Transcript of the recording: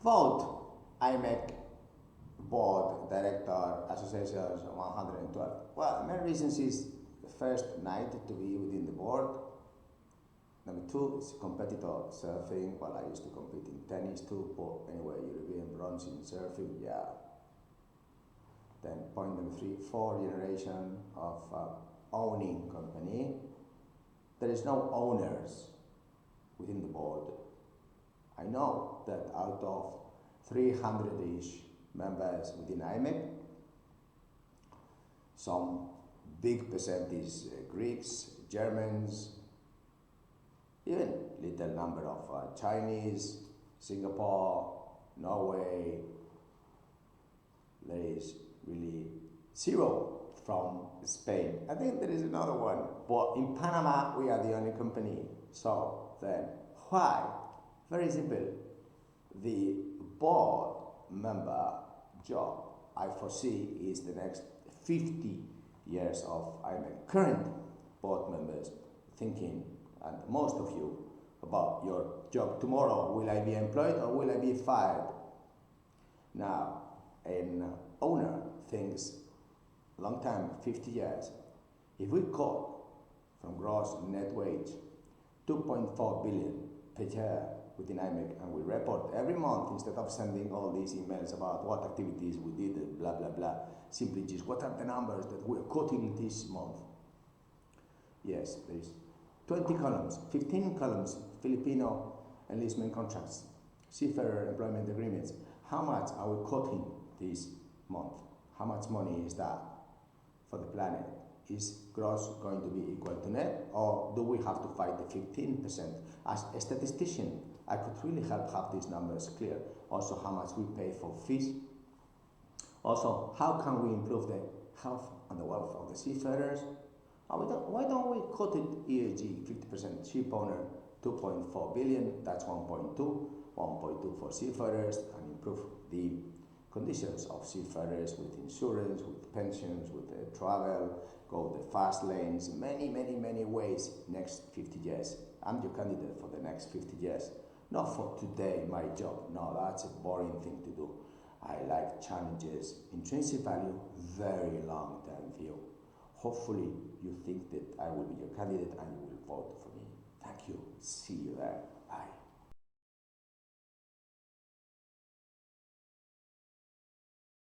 Vote IMEC Board Director Associations 112. Well, main reasons is the first, night to be within the board. Number two is competitor surfing. Well, I used to compete in tennis too, but anyway, European bronze in surfing, yeah. Then point number three, 4 generation of owning company. There is no owners within the board. I know that out of 300-ish members within IMEC, some big percentage Greeks, Germans, even little number of Chinese, Singapore, Norway. There is really zero from Spain. I think there is another one, but in Panama we are the only company. So then why? Very simple. The board member job I foresee is the next 50 years of IMEC. Current board members thinking, and most of you, about your job tomorrow. Will I be employed or will I be fired? Now, an owner thinks long time, 50 years. If we cut from gross net wage 2.4 billion per year within IMEC, and we report every month instead of sending all these emails about what activities we did, blah, blah, blah, simply just what are the numbers that we are quoting this month? Yes, there is 20 columns, 15 columns, Filipino enlistment contracts, seafarer employment agreements. How much are we quoting this month? How much money is that for the planet? Is gross going to be equal to net, or do we have to fight the 15%? As a statistician, I could really help have these numbers clear. Also, how much we pay for fees. Also, how can we improve the health and the wealth of the seafarers? Why don't we cut it ESG 50%, ship owner 2.4 billion, that's 1.2 for seafarers, and improve the conditions of seafarers with insurance, with pensions, with travel, go the fast lanes, many ways next 50 years. I'm your candidate for the next 50 years. Not for today, my job. No, that's a boring thing to do. I like challenges, intrinsic value, very long-term view. Hopefully you think that I will be your candidate and you will vote for me. Thank you. See you there.